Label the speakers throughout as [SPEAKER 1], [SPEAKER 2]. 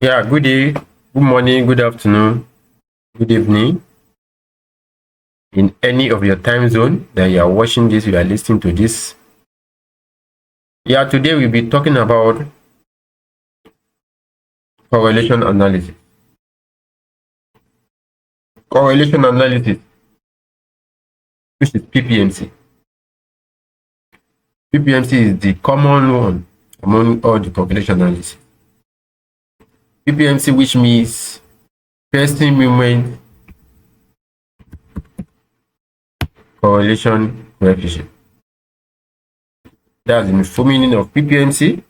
[SPEAKER 1] Yeah, good day, good morning, good afternoon, good evening. In any of your time zone that you are watching this, you are listening to this. Yeah, today we'll be talking about correlation analysis. Correlation analysis, which is PPMC. PPMC is the common one among all the correlation analysis. PPMC, which means person moment correlation coefficient. That's the full meaning of PPMC.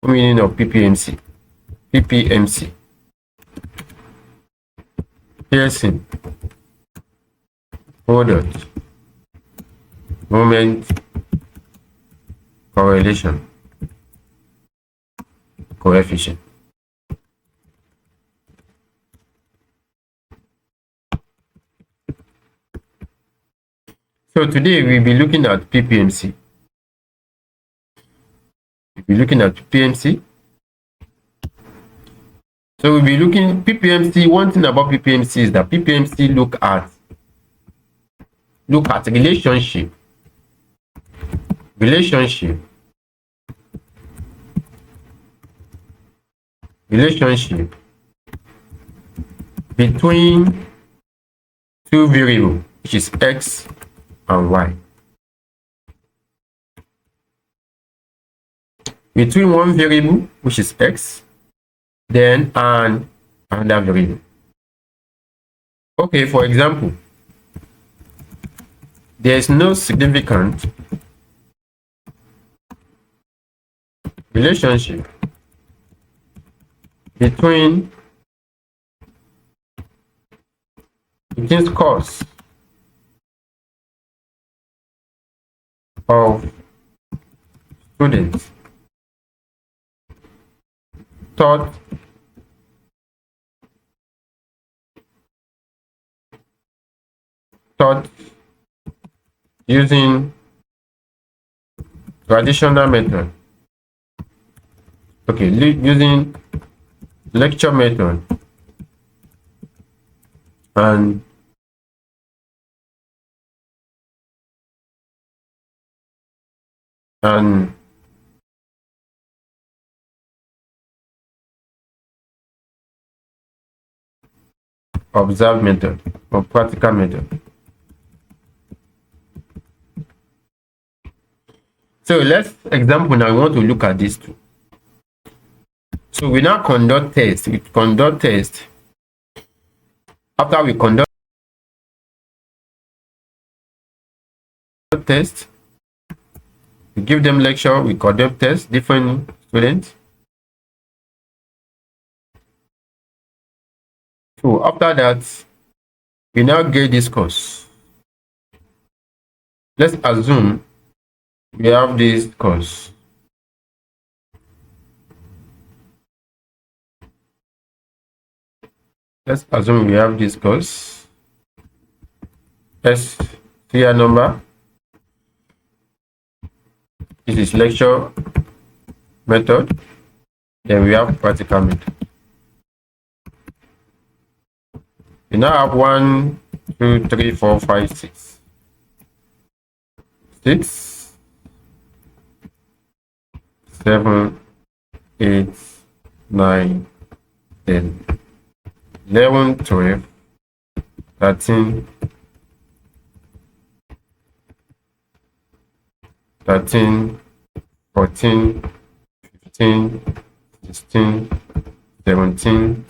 [SPEAKER 1] Full meaning of PPMC. PPMC. Person product moment correlation coefficient. So today we'll be looking at PPMC. We'll be looking at PPMC. So we'll be looking PPMC. One thing about PPMC is that PPMC look at relationship between two variables, which is x and y. Between one variable, which is x, then and another variable. Okay, for example, there is no significant relationship between scores of students taught using traditional method. Okay, using lecture method and observed method or practical method. So let's example now. We want to look at these two. So we now conduct test. We conduct test. After we conduct test, we give them lecture. We conduct test. Different students. So after that, we now get this course. Let's assume we have this course. Let's assume we have this course. Let's see a number. This is lecture method. Then we have practical method. We now have 1, 2, 3, 4, 5, 6. 6, 7, 8, 9, 10, 11, 12, 13, 14, 15, 16, 17,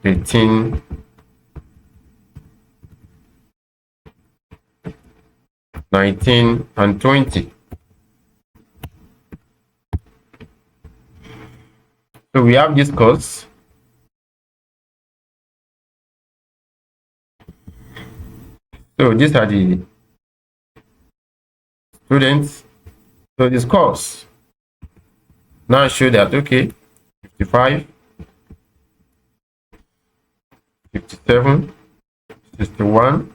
[SPEAKER 1] 18, 19, and 20. So we have this course. So these are the students. So this course now show that okay, 55, 57, 61,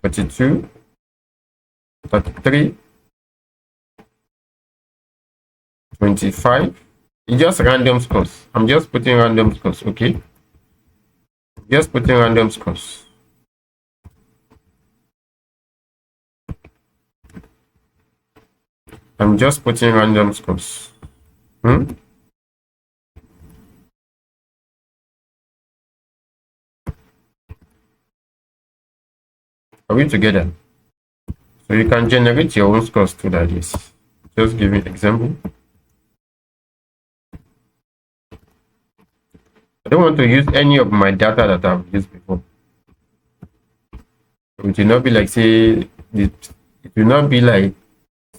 [SPEAKER 1] 42, 33, 25. It's just random scores. I'm just putting random scores, okay? Just putting random scores. I'm just putting random scores. Are we together? So you can generate your own scores too like this. Just give me an example. I don't want to use any of my data that I've used before. It will not be like, say, it will not be like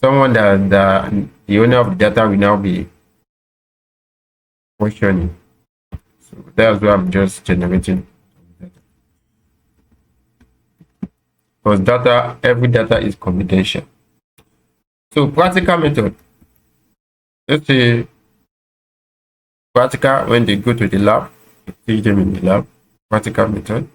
[SPEAKER 1] someone that the owner of the data will now be questioning. So that's why I'm just generating. Because data, every data is confidential. So practical method. Let's say practical, when they go to the lab, teach them in the lab. Practical method.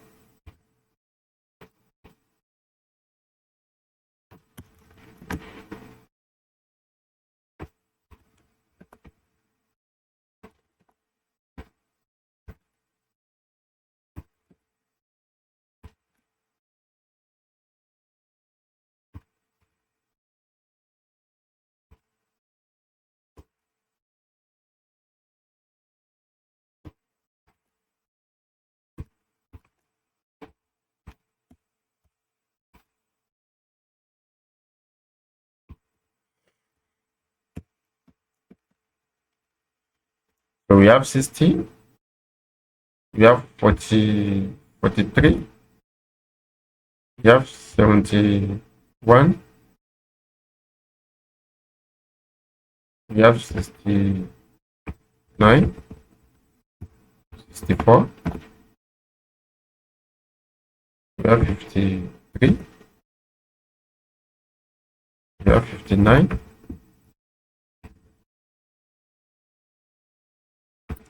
[SPEAKER 1] So we have 60, we have 40, 43, we have 71, we have 69, 64, we have 53, we have 59,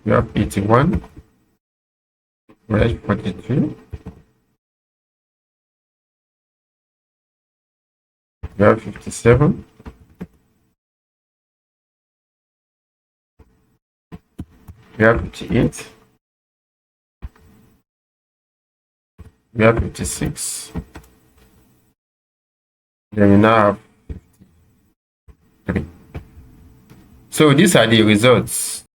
[SPEAKER 1] we have 81, we have 42, we have 57, we have 58, we have 56, then we now have 3. So these are the results.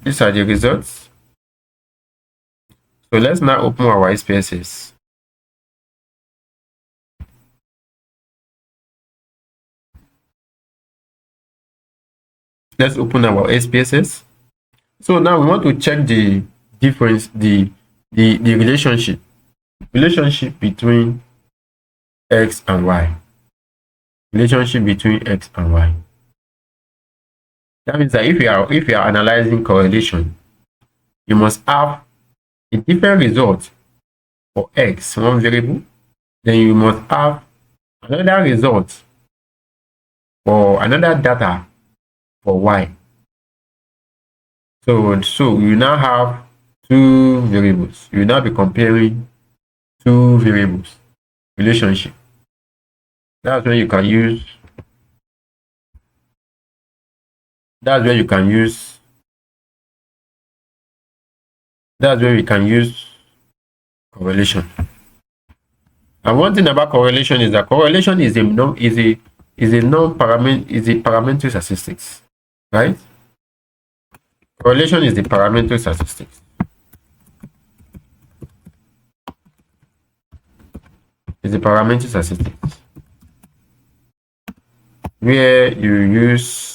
[SPEAKER 1] These are the results. So let's now open our SPSS. Let's open our SPSS. So now we want to check the difference, the relationship between X and Y. Relationship between X and Y. That means that if you are analyzing correlation, you must have a different result for X, one variable, then you must have another result for another data for Y. So you now have two variables. You will now be comparing two variables relationship. That's when you can use. That's where you can use. That's where we can use correlation. And one thing about correlation is that correlation is a parametric statistics, right? Correlation is the parametric statistics. It's the parametric statistics where you use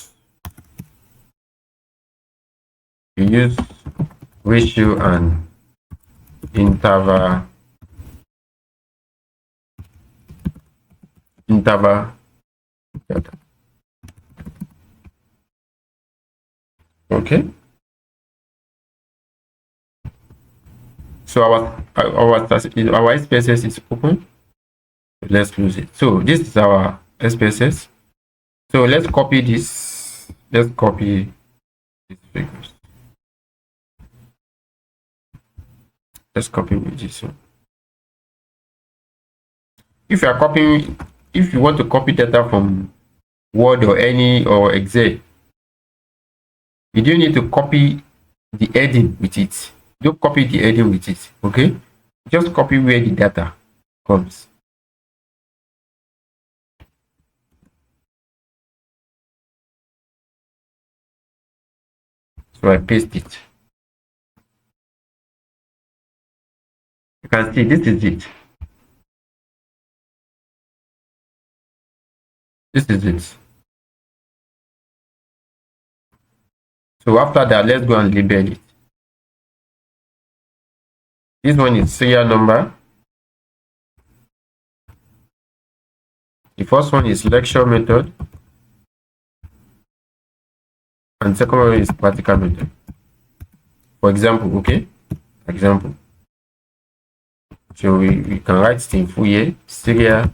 [SPEAKER 1] ratio and interval data. Okay. So our SPSS is open. Let's close it. So this is our SPSS. So let's copy this. Let's copy these figures. Let's copy with this one. If you are copying, if you want to copy data from Word or any or Excel, you don't need to copy the heading with it. Don't copy the heading with it. Okay, just copy where the data comes. So I paste it. You can see this is it. This is it. So after that, let's go and label it. This one is serial number. The first one is lecture method. And second one is practical method. For example, okay? Example. So we can write it in full here. Serial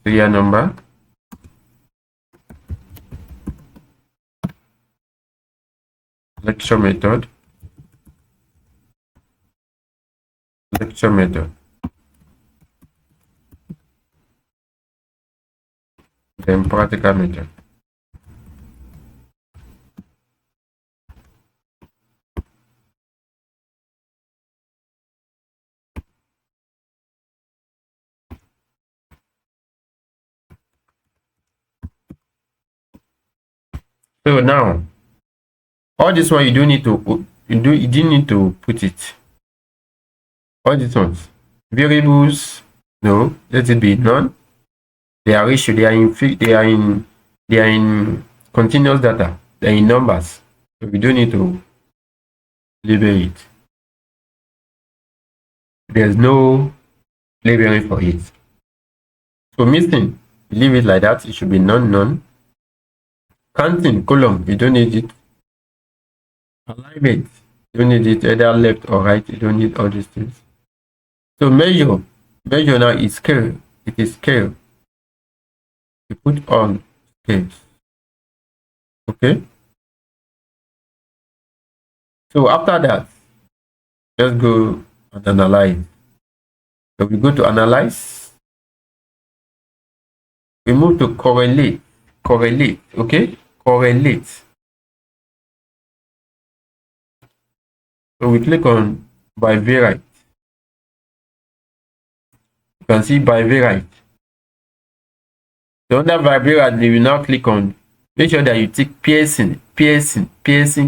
[SPEAKER 1] number. Lecture method. Lecture method. Then practical method. So now, all this one you don't need to you didn't need to put it. All these ones, variables, no, let it be none. They are ratio. They are in continuous data. They are in numbers. So we don't need to label it. There's no labeling for it. So missing, leave it like that. It should be none. Counting column, you don't need it. Alignment, you don't need it either left or right. You don't need all these things. So measure now is scale. It is scale. You put on scales. Okay. So after that, let's go and analyze. So we go to analyze. We move to correlate. Okay, correlate. So we click on bivariate. You can see bivariate. So under bivariate, we will now click on, make sure that you tick Pearson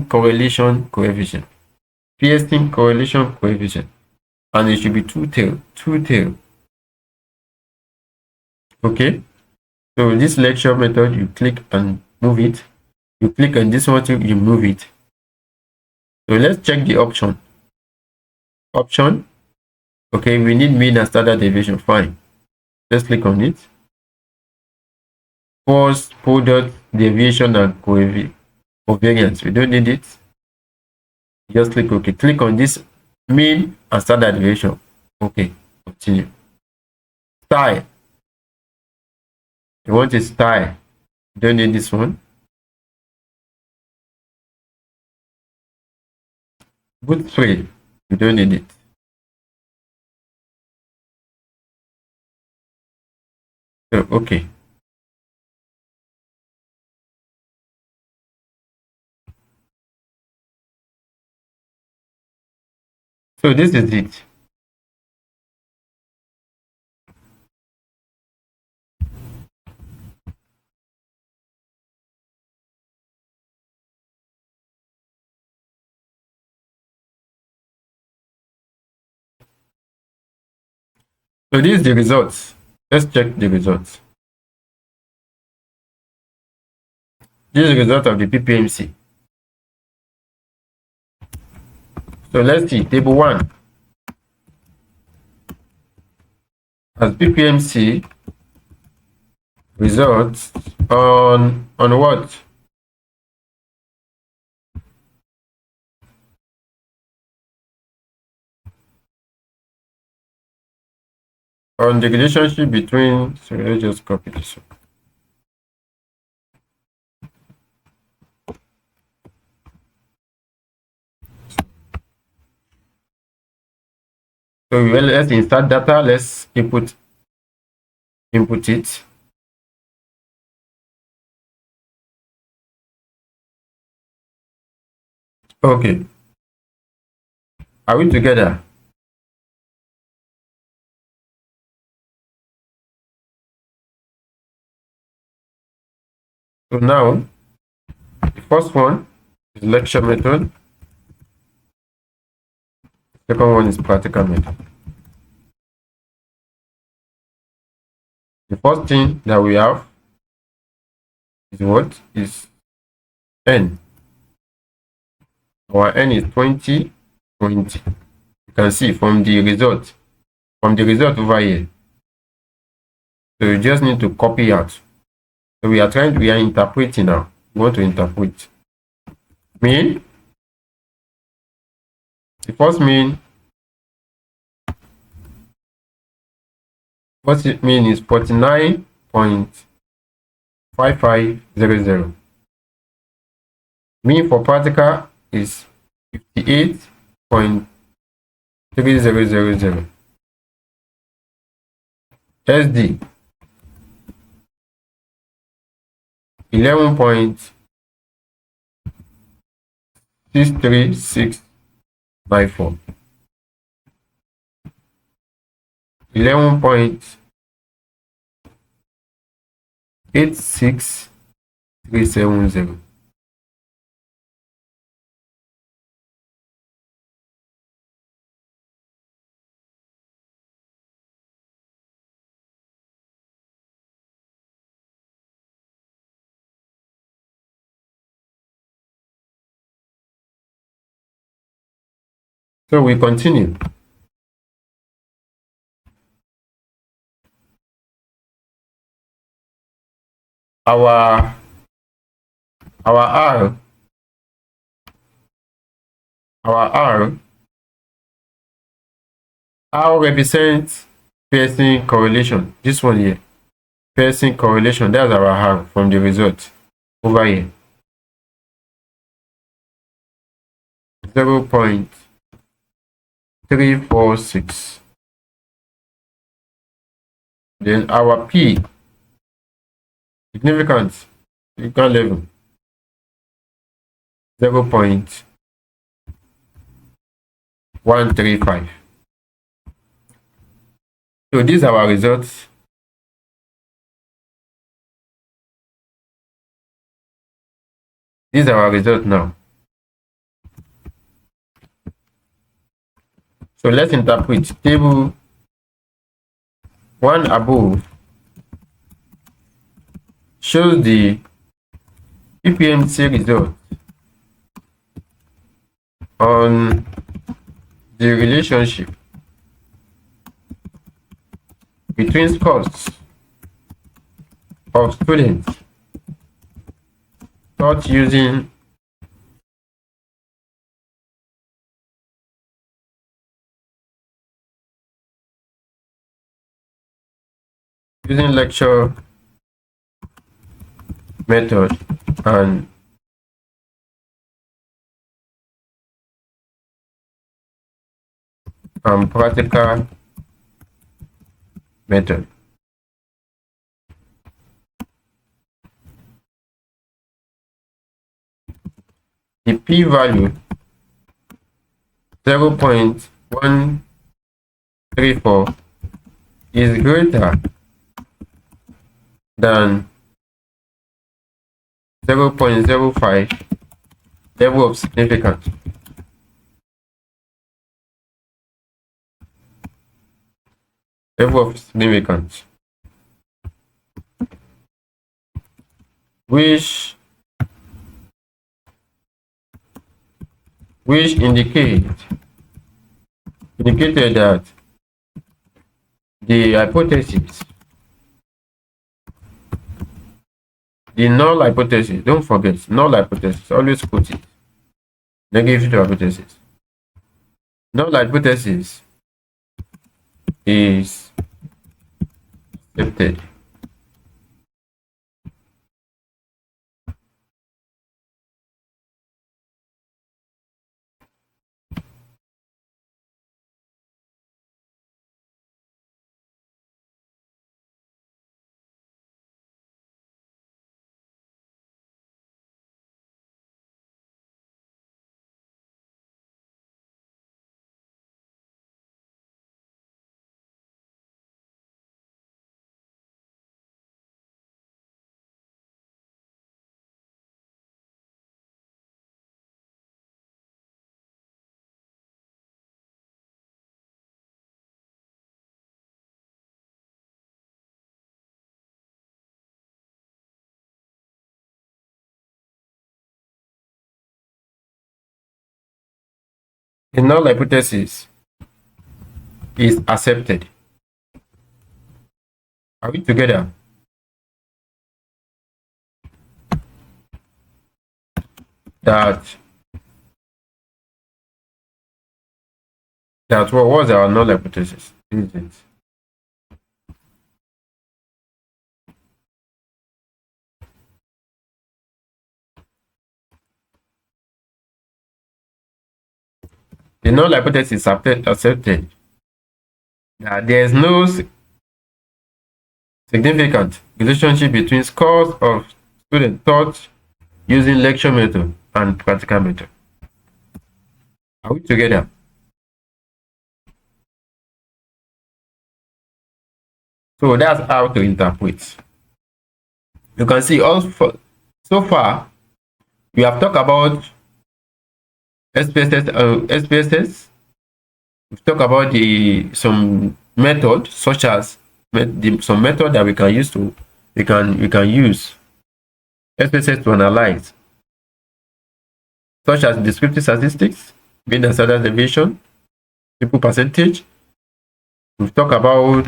[SPEAKER 1] correlation coefficient. Pearson correlation coefficient. And it should be two tail. Okay. So this lecture method, you click and move it. You click on this one, you move it. So let's check the option. Okay, we need mean and standard deviation. Fine. Let's click on it. Force, product, deviation, and covariance. We don't need it. Just click OK. Click on this mean and standard deviation. Okay. Continue. Style. You want a style. You don't need this one. Boot spray. You don't need it. So, okay. So this is it. So this is the results. Let's check the results. This is the result of the Ppmc. So let's see, table 1 as Ppmc results on what? On the relationship between, so let's just copy this one. So let's insert data. Let's input it. Okay, are we together? So now the first one is lecture method. Second one is practical method. The first thing that we have is what is n. Our n is 20, 20. You can see from the result over here. So you just need to copy out. So we are interpreting now. We want to interpret. Mean, the first mean, what it mean is 49.5500. Mean for practical is 58.3000. SD 11.63694. 11.86370. So we continue. Our R represents Pearson correlation. This one here, Pearson correlation. That's our R from the result over here. 0.346. Then our P, significance level, 0.135. So these are our results. These are our results now. So let's interpret table 1 above shows the Ppmc result on the relationship between scores of students taught using lecture method and practical method. The p-value 0.134 is greater than 0.05 level of significance. Which indicated that the hypothesis, the null hypothesis, don't forget null hypothesis, always put it, negative hypothesis. Null hypothesis is accepted. The null hypothesis is accepted. Are we together? That what was our null hypothesis? Is it? The null hypothesis is accepted. That there is no significant relationship between scores of students taught using lecture method and practical method. Are we together? So that's how to interpret. You can see also so far we have talked about SPSS. We've talked about some method such as some method that we can use use SPSS to analyze, such as descriptive statistics, mean and standard deviation, simple percentage. We've talked about,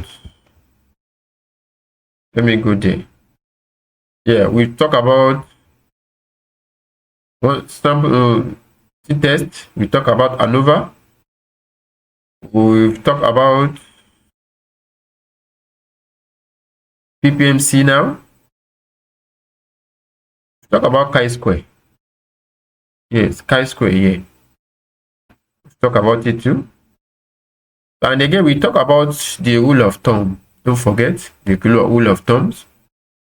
[SPEAKER 1] let me go there. Yeah, we've talked about one sample test. We talk about ANOVA. We've talked about Ppmc now. Talk about chi-square. Yes, chi-square, yeah. Talk about it too. And again, we talk about the rule of thumb. Don't forget the rule of thumbs.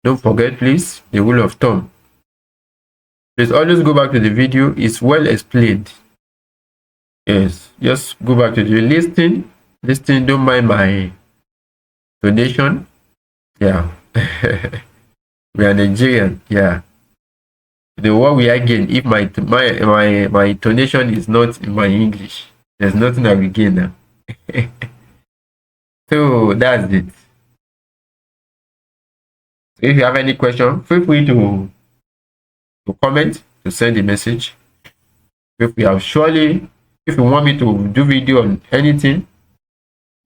[SPEAKER 1] Don't forget, please, the rule of thumb. Please always go back to the video. It's well explained. Yes, just go back to the listing. Don't mind my donation. Yeah. We are Nigerian. Yeah. What we are gain if my donation is not in my English, there's nothing I will gain now. So that's it. So if you have any question, feel free to comment, to send a message. If you want me to do video on anything,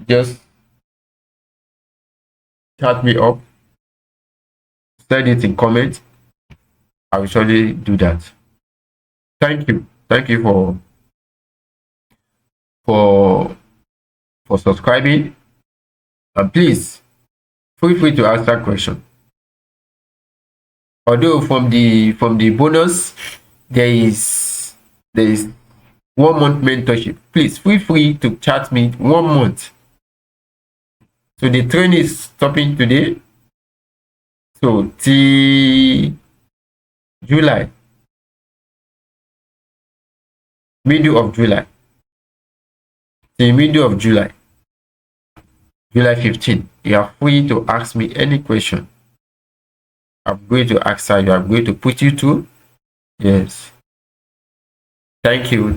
[SPEAKER 1] just chat me up, send it in comment. I will surely do that. Thank you for subscribing, and please feel free to ask that question. Although from the bonus there is 1 month mentorship, please feel free to chat me 1 month. So the training is stopping today, so till July, middle of July, till middle of July 15, you are free to ask me any question. I'm going to answer you. I'm going to put you through. Yes. Thank you.